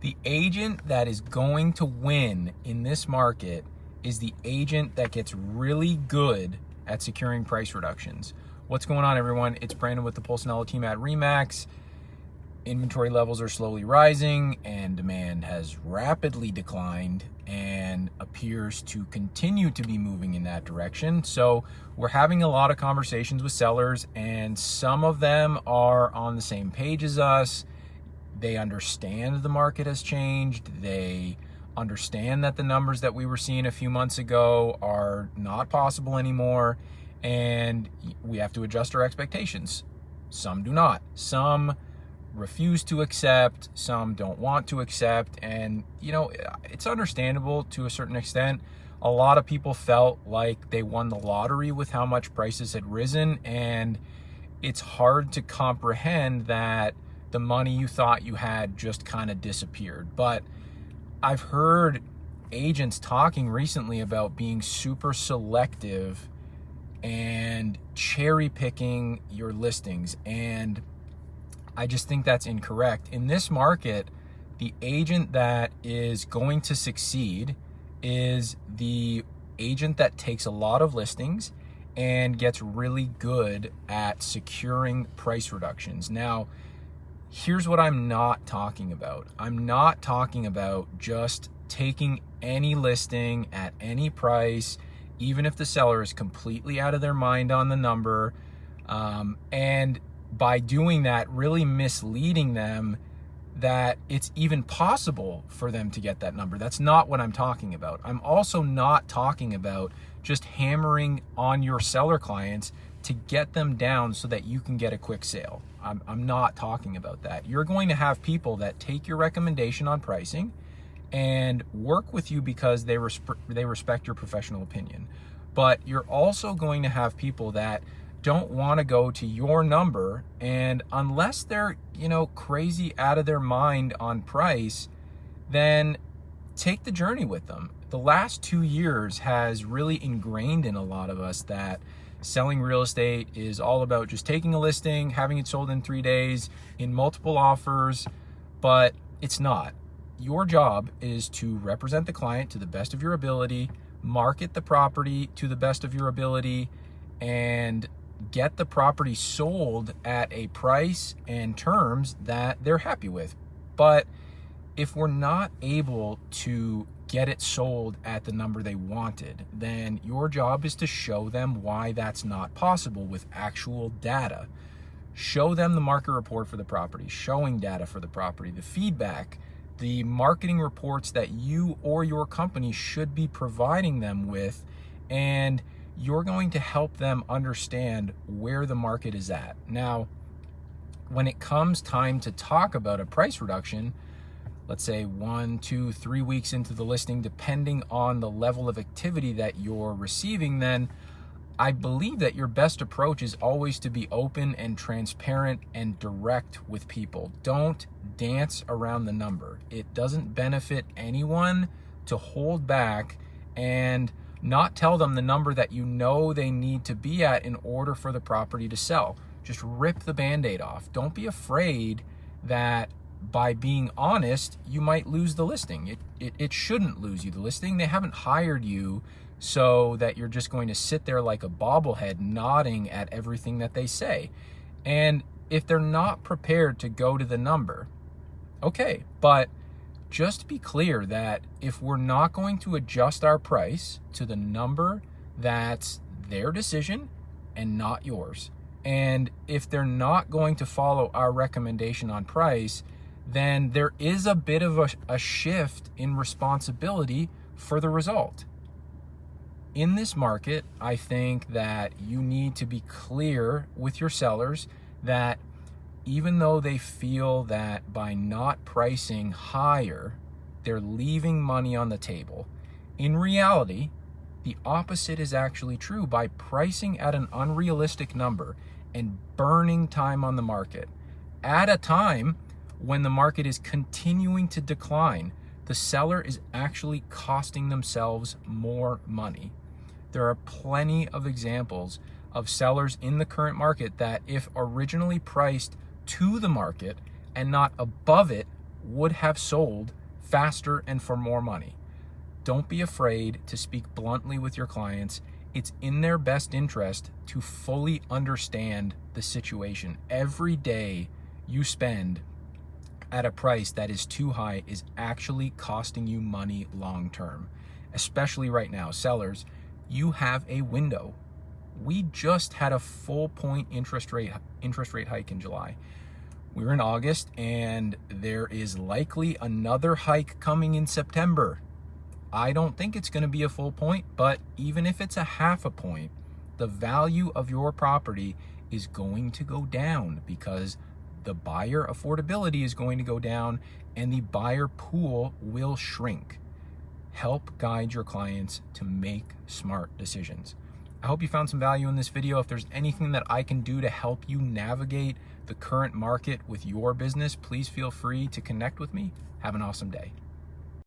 The agent that is going to win in this market is the agent that gets really good at securing price reductions. What's going on, everyone? It's Brandon with the Polsinello Team at RE/MAX. Inventory levels are slowly rising and demand has rapidly declined and appears to continue to be moving in that direction. So we're having a lot of conversations with sellers, and some of them are on the same page as us. They understand the market has changed. They understand that the numbers that we were seeing a few months ago are not possible anymore, and we have to adjust our expectations. Some do not. Some refuse to accept, some don't want to accept, and it's understandable to a certain extent. A lot of people felt like they won the lottery with how much prices had risen, and it's hard to comprehend that the money you thought you had just kind of disappeared. But I've heard agents talking recently about being super selective and cherry picking your listings, and I just think that's incorrect. In this market, the agent that is going to succeed is the agent that takes a lot of listings and gets really good at securing price reductions. Now, here's what I'm not talking about. I'm not talking about just taking any listing at any price, even if the seller is completely out of their mind on the number, and by doing that, really misleading them that it's even possible for them to get that number. That's not what I'm talking about. I'm also not talking about just hammering on your seller clients to get them down so that you can get a quick sale. I'm not talking about that. You're going to have people that take your recommendation on pricing and work with you because they respect your professional opinion. But you're also going to have people that don't want to go to your number, and unless they're crazy out of their mind on price, then take the journey with them. The last 2 years has really ingrained in a lot of us that selling real estate is all about just taking a listing, having it sold in 3 days in multiple offers, but it's not. Your job is to represent the client to the best of your ability, market the property to the best of your ability, and get the property sold at a price and terms that they're happy with. But if we're not able to get it sold at the number they wanted, then your job is to show them why that's not possible with actual data. Show them the market report for the property, showing data for the property, the feedback, the marketing reports that you or your company should be providing them with, and you're going to help them understand where the market is at. Now, when it comes time to talk about a price reduction, let's say 1, 2, 3 weeks into the listing, depending on the level of activity that you're receiving, then I believe that your best approach is always to be open and transparent and direct with people. Don't dance around the number. It doesn't benefit anyone to hold back and not tell them the number that they need to be at in order for the property to sell. Just rip the Band-Aid off. Don't be afraid that by being honest, you might lose the listing. It shouldn't lose you the listing. They haven't hired you so that you're just going to sit there like a bobblehead nodding at everything that they say. And if they're not prepared to go to the number, okay, but just be clear that if we're not going to adjust our price to the number, that's their decision and not yours. And if they're not going to follow our recommendation on price, then there is a bit of a shift in responsibility for the result. In this market, I think that you need to be clear with your sellers that even though they feel that by not pricing higher, they're leaving money on the table, in reality, the opposite is actually true. By pricing at an unrealistic number and burning time on the market, at a time when the market is continuing to decline, the seller is actually costing themselves more money. There are plenty of examples of sellers in the current market that, if originally priced to the market and not above it, would have sold faster and for more money. Don't be afraid to speak bluntly with your clients. It's in their best interest to fully understand the situation. Every day you spend at a price that is too high is actually costing you money long term. Especially right now, sellers, you have a window. We just had a full point interest rate hike in July. We're in August, and there is likely another hike coming in September. I don't think it's going to be a full point, but even if it's a half a point, the value of your property is going to go down because the buyer affordability is going to go down and the buyer pool will shrink. Help guide your clients to make smart decisions. I hope you found some value in this video. If there's anything that I can do to help you navigate the current market with your business, please feel free to connect with me. Have an awesome day.